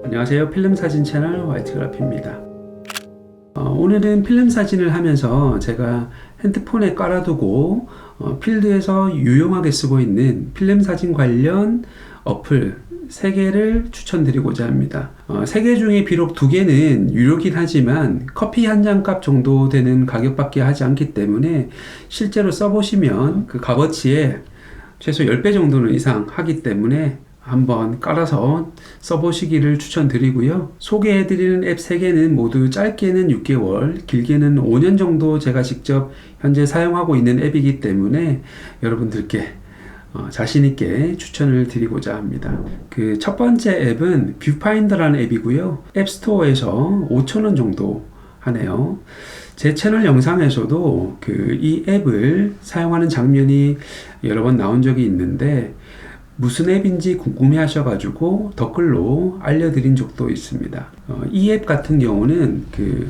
안녕하세요. 필름사진 채널 화이트그래피입니다. 오늘은 필름 사진을 하면서 제가 핸드폰에 깔아두고 필드에서 유용하게 쓰고 있는 필름 사진 관련 어플 3개를 추천드리고자 합니다. 3개 중에 비록 2개는 유료긴 하지만 커피 한 잔 값 정도 되는 가격밖에 하지 않기 때문에 실제로 써보시면 그 값어치에 최소 10배 정도는 이상 하기 때문에 한번 깔아서 써보시기를 추천드리고요. 소개해드리는 앱 3개는 모두 짧게는 6개월, 길게는 5년 정도 제가 직접 현재 사용하고 있는 앱이기 때문에 여러분들께 자신있게 추천을 드리고자 합니다. 그 첫 번째 앱은 뷰파인더라는 앱이고요. 앱스토어에서 5,000원 정도 하네요. 제 채널 영상에서도 이 앱을 사용하는 장면이 여러 번 나온 적이 있는데 무슨 앱인지 궁금해 하셔가지고 댓글로 알려드린 적도 있습니다. 이 앱 같은 경우는 그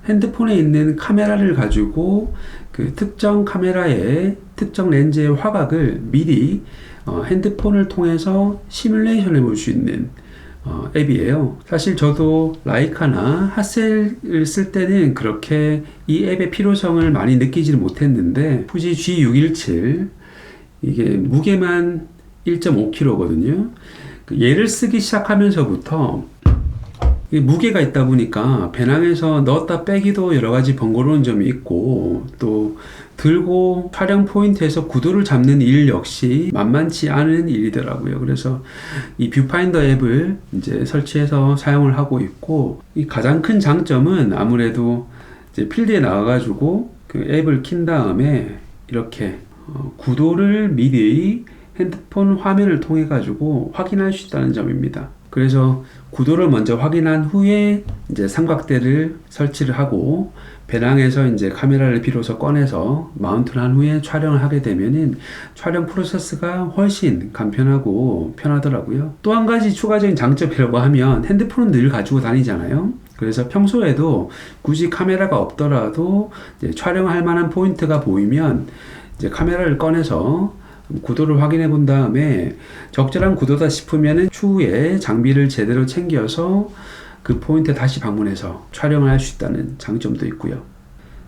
핸드폰에 있는 카메라를 가지고 그 특정 카메라의 특정 렌즈의 화각을 미리 핸드폰을 통해서 시뮬레이션해 볼 수 있는 앱이에요. 사실 저도 라이카나 핫셀을 쓸 때는 그렇게 이 앱의 필요성을 많이 느끼지는 못했는데 후지 G617 이게 무게만 1.5kg거든요. 얘를 쓰기 시작하면서부터 무게가 있다 보니까 배낭에서 넣었다 빼기도 여러가지 번거로운 점이 있고 또 들고 촬영 포인트에서 구도를 잡는 일 역시 만만치 않은 일이더라고요. 그래서 이 뷰파인더 앱을 이제 설치해서 사용을 하고 있고 이 가장 큰 장점은 아무래도 이제 필드에 나와가지고 그 앱을 킨 다음에 이렇게 구도를 미리 핸드폰 화면을 통해 가지고 확인할 수 있다는 점입니다. 그래서 구도를 먼저 확인한 후에 이제 삼각대를 설치를 하고 배낭에서 이제 카메라를 비로소 꺼내서 마운트를 한 후에 촬영을 하게 되면은 촬영 프로세스가 훨씬 간편하고 편하더라고요. 또 한 가지 추가적인 장점이라고 하면 핸드폰은 늘 가지고 다니잖아요. 그래서 평소에도 굳이 카메라가 없더라도 이제 촬영할 만한 포인트가 보이면 이제 카메라를 꺼내서 구도를 확인해 본 다음에 적절한 구도다 싶으면은 추후에 장비를 제대로 챙겨서 그 포인트에 다시 방문해서 촬영을 할 수 있다는 장점도 있고요.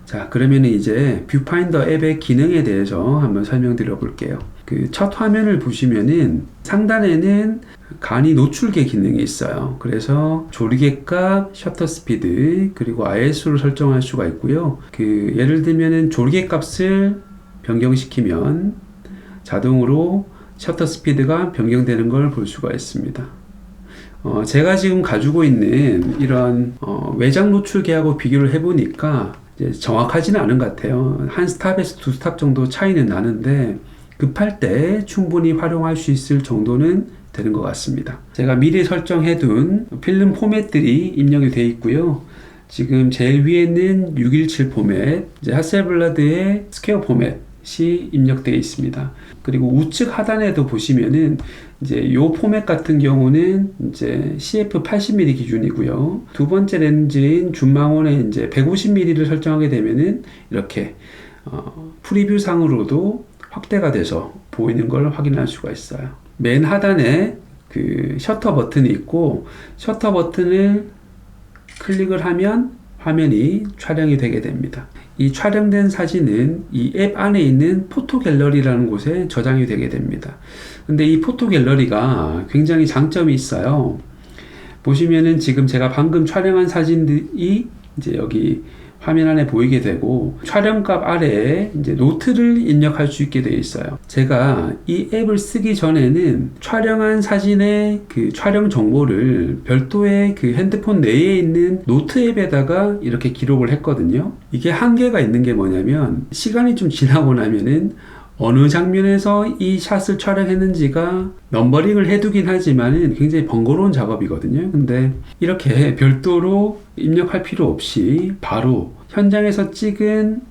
자, 그러면 이제 뷰파인더 앱의 기능에 대해서 한번 설명드려 볼게요. 그 첫 화면을 보시면은 상단에는 간이 노출계 기능이 있어요. 그래서 조리개 값, 셔터 스피드, 그리고 ISO를 설정할 수가 있고요. 그 예를 들면은 조리개 값을 변경시키면 자동으로 셔터 스피드가 변경되는 걸 볼 수가 있습니다. 제가 지금 가지고 있는 이런 외장 노출계하고 비교를 해보니까 이제 정확하지는 않은 것 같아요. 한 스탑에서 2스탑 정도 차이는 나는데 급할 때 충분히 활용할 수 있을 정도는 되는 것 같습니다. 제가 미리 설정해둔 필름 포맷들이 입력이 되어 있고요. 지금 제일 위에는 617 포맷, 이제 하셀블라드의 스퀘어 포맷 시 입력되어 있습니다. 그리고 우측 하단에도 보시면은 이제 요 포맷 같은 경우는 이제 CF 80mm 기준이고요. 두 번째 렌즈인 줌망원에 이제 150mm를 설정하게 되면은 이렇게 프리뷰 상으로도 확대가 돼서 보이는 걸 확인할 수가 있어요. 맨 하단에 그 셔터 버튼이 있고 셔터 버튼을 클릭을 하면 화면이 촬영이 되게 됩니다. 이 촬영된 사진은 이 앱 안에 있는 포토 갤러리라는 곳에 저장이 되게 됩니다. 근데 이 포토 갤러리가 굉장히 장점이 있어요. 보시면은 지금 제가 방금 촬영한 사진들이 이제 여기 화면 안에 보이게 되고 촬영값 아래에 이제 노트를 입력할 수 있게 되어 있어요. 제가 이 앱을 쓰기 전에는 촬영한 사진의 그 촬영 정보를 별도의 그 핸드폰 내에 있는 노트 앱에다가 이렇게 기록을 했거든요. 이게 한계가 있는 게 뭐냐면 시간이 좀 지나고 나면은 어느 장면에서 이 샷을 촬영했는지가 넘버링을 해두긴 하지만 굉장히 번거로운 작업이거든요. 근데 이렇게 별도로 입력할 필요 없이 바로 현장에서 찍은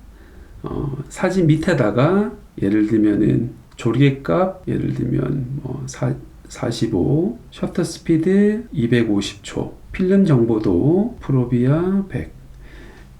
사진 밑에다가 예를 들면은 조리개 값 예를 들면 45 셔터 스피드 250초 필름 정보도 프로비아 100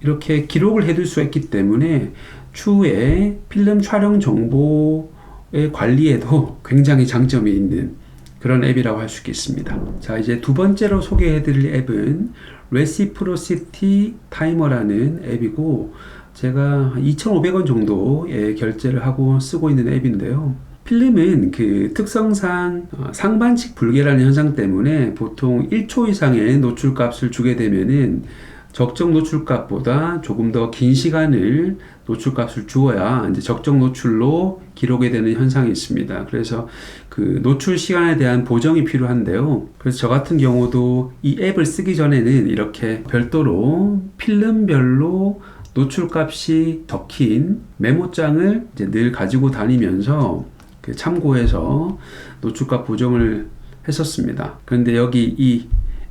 이렇게 기록을 해둘 수 있기 때문에 추후에 필름 촬영 정보의 관리에도 굉장히 장점이 있는 그런 앱이라고 할 수 있겠습니다. 자, 이제 두 번째로 소개해드릴 앱은 Reciprocity Timer라는 앱이고, 제가 2,500원 정도의 결제를 하고 쓰고 있는 앱인데요. 필름은 그 특성상 상반칙 불개라는 현상 때문에 보통 1초 이상의 노출값을 주게 되면은 적정 노출값보다 조금 더 긴 시간을 노출값을 주어야 이제 적정 노출로 기록이 되는 현상이 있습니다. 그래서 그 노출 시간에 대한 보정이 필요한데요. 그래서 저 같은 경우도 이 앱을 쓰기 전에는 이렇게 별도로 필름별로 노출값이 적힌 메모장을 이제 늘 가지고 다니면서 그 참고해서 노출값 보정을 했었습니다. 그런데 여기 이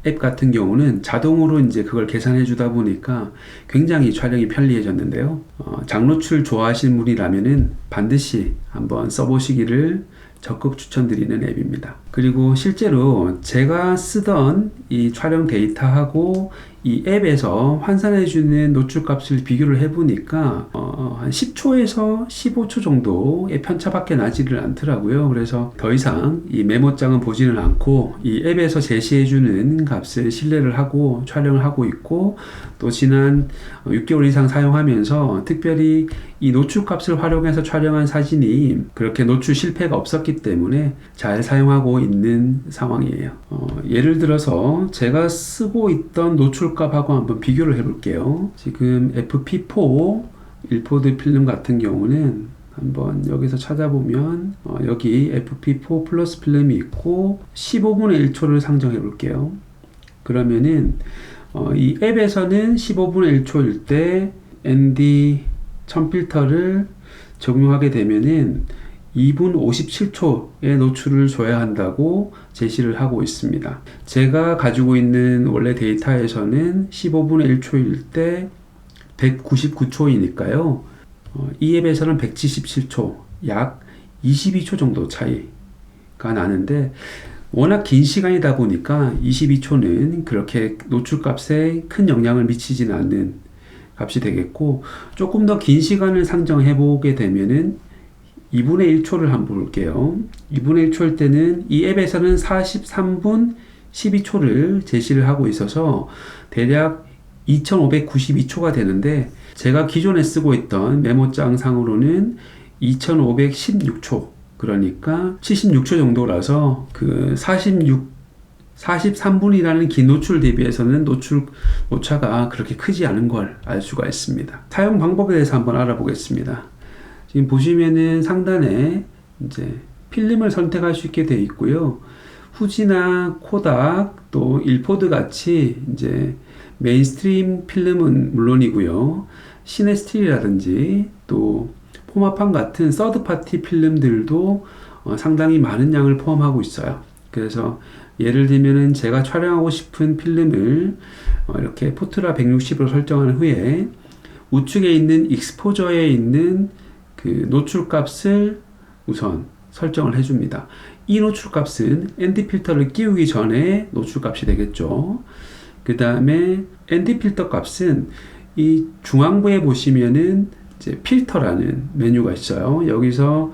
앱 같은 경우는 자동으로 이제 그걸 계산해 주다 보니까 굉장히 촬영이 편리해졌는데요. 장노출 좋아하시는 분이라면은 반드시 한번 써보시기를 적극 추천드리는 앱입니다. 그리고 실제로 제가 쓰던 이 촬영 데이터하고 이 앱에서 환산해주는 노출값을 비교를 해보니까 한 10초에서 15초 정도의 편차밖에 나지를 않더라고요. 그래서 더 이상 이 메모장은 보지는 않고 이 앱에서 제시해주는 값을 신뢰를 하고 촬영을 하고 있고, 또 지난 6개월 이상 사용하면서 특별히 이 노출값을 활용해서 촬영한 사진이 그렇게 노출 실패가 없었기 때문에 잘 사용하고 있는 상황이에요. 예를 들어서 제가 쓰고 있던 노출값하고 한번 비교를 해볼게요. 지금 FP4 일포드 필름 같은 경우는 한번 여기서 찾아보면 여기 FP4 플러스 필름이 있고 15분의 1초를 상정해 볼게요. 그러면은 이 앱에서는 15분의 1초일 때 ND 1000 필터를 적용하게 되면은 2분 57초의 노출을 줘야 한다고 제시를 하고 있습니다. 제가 가지고 있는 원래 데이터에서는 15분의 1초일 때 199초이니까요. 이 앱에서는 177초, 약 22초 정도 차이가 나는데, 워낙 긴 시간이다 보니까 22초는 그렇게 노출값에 큰 영향을 미치지는 않는 값이 되겠고, 조금 더 긴 시간을 상정해 보게 되면은 2분의 1초를 한번 볼게요. 2분의 1초일 때는 이 앱에서는 43분 12초를 제시를 하고 있어서 대략 2592초가 되는데, 제가 기존에 쓰고 있던 메모장 상으로는 2516초, 그러니까 76초 정도라서 그 43분이라는 긴 노출 대비해서는 노출 오차가 그렇게 크지 않은 걸 알 수가 있습니다. 사용 방법에 대해서 한번 알아보겠습니다. 지금 보시면은 상단에 이제 필름을 선택할 수 있게 되어 있고요. 후지나 코닥 또 일포드 같이 이제 메인스트림 필름은 물론이고요. 시네스틸이라든지 또 포마판 같은 서드파티 필름들도 상당히 많은 양을 포함하고 있어요. 그래서 예를 들면은 제가 촬영하고 싶은 필름을 이렇게 포트라 160으로 설정한 후에 우측에 있는 익스포저에 있는 그 노출값을 우선 설정을 해줍니다. 이 노출값은 ND 필터를 끼우기 전에 노출값이 되겠죠. 그 다음에 ND 필터 값은 이 중앙부에 보시면은 이제 필터라는 메뉴가 있어요. 여기서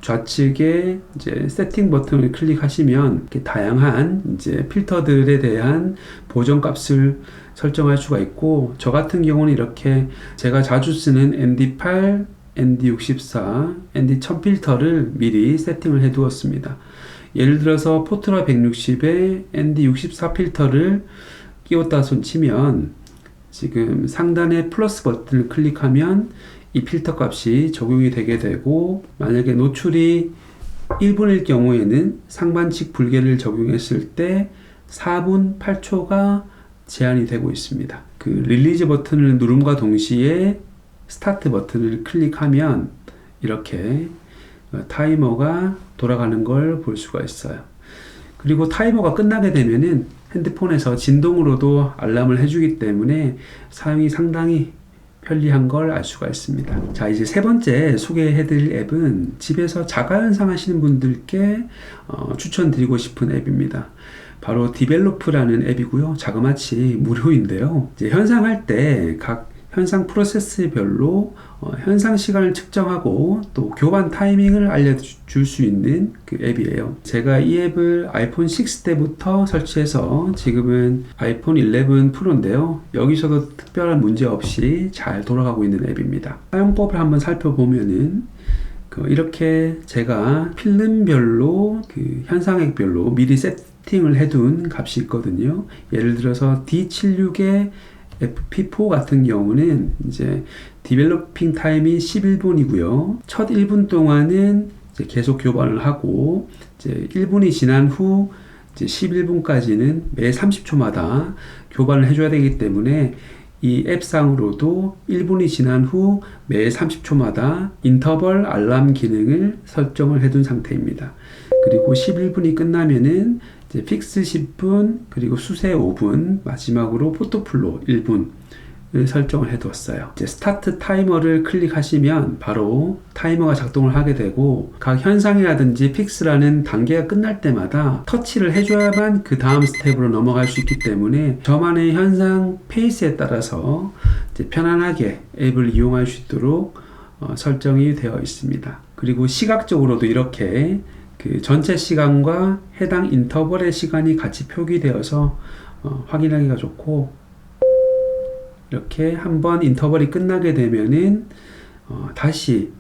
좌측에 이제 세팅 버튼을 클릭하시면 이렇게 다양한 이제 필터들에 대한 보정 값을 설정할 수가 있고, 저 같은 경우는 이렇게 제가 자주 쓰는 ND8, ND64, ND1000 필터를 미리 세팅을 해 두었습니다. 예를 들어서 포트라 160에 ND64 필터를 끼웠다 손 치면 지금 상단에 플러스 버튼을 클릭하면 이 필터 값이 적용이 되게 되고, 만약에 노출이 1분일 경우에는 상반칙 불개를 적용했을 때 4분 8초가 제한이 되고 있습니다. 그 릴리즈 버튼을 누름과 동시에 스타트 버튼을 클릭하면 이렇게 타이머가 돌아가는 걸 볼 수가 있어요. 그리고 타이머가 끝나게 되면은 핸드폰에서 진동으로도 알람을 해주기 때문에 사용이 상당히 편리한 걸 알 수가 있습니다. 자, 이제 세 번째 소개해드릴 앱은 집에서 자가현상 하시는 분들께 추천드리고 싶은 앱입니다. 바로 디벨로프라는 앱이고요. 자그마치 무료인데요. 이제 현상할 때 각 현상 프로세스별로 현상 시간을 측정하고 또 교반 타이밍을 알려줄 수 있는 그 앱이에요. 제가 이 앱을 아이폰 6 때부터 설치해서 지금은 아이폰 11 프로인데요. 여기서도 특별한 문제 없이 잘 돌아가고 있는 앱입니다. 사용법을 한번 살펴보면은 이렇게 제가 필름별로 그 현상액별로 미리 세팅을 해둔 값이 있거든요. 예를 들어서 D76의 FP4 같은 경우는 이제 디벨로핑 타임이 11분이고요. 첫 1분 동안은 이제 계속 교반을 하고 이제 1분이 지난 후 이제 11분까지는 매 30초마다 교반을 해줘야 되기 때문에 이 앱상으로도 1분이 지난 후 매 30초마다 인터벌 알람 기능을 설정을 해둔 상태입니다. 그리고 11분이 끝나면은 이제 픽스 10분 그리고 수세 5분 마지막으로 포토플로 1분을 설정을 해두었어요. 이제 스타트 타이머를 클릭하시면 바로 타이머가 작동을 하게 되고 각 현상이라든지 픽스라는 단계가 끝날 때마다 터치를 해줘야만 그 다음 스텝으로 넘어갈 수 있기 때문에 저만의 현상 페이스에 따라서 이제 편안하게 앱을 이용할 수 있도록 설정이 되어 있습니다. 그리고 시각적으로도 이렇게 그 전체 시간과 해당 인터벌의 시간이 같이 표기되어서 확인하기가 좋고, 이렇게 한번 인터벌이 끝나게 되면은 다시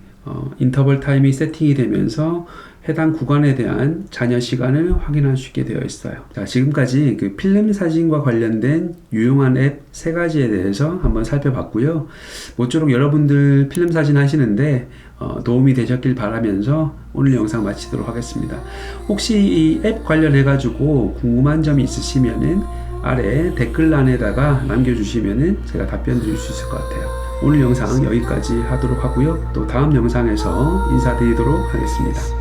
인터벌 타임이 세팅이 되면서 해당 구간에 대한 잔여 시간을 확인할 수 있게 되어 있어요. 자, 지금까지 그 필름 사진과 관련된 유용한 앱 3가지에 대해서 한번 살펴봤고요. 모쪼록 여러분들 필름 사진 하시는데 도움이 되셨길 바라면서 오늘 영상 마치도록 하겠습니다. 혹시 이 앱 관련해 가지고 궁금한 점이 있으시면은 아래 댓글란에다가 남겨주시면은 제가 답변 드릴 수 있을 것 같아요. 오늘 영상 여기까지 하도록 하고요. 또 다음 영상에서 인사드리도록 하겠습니다.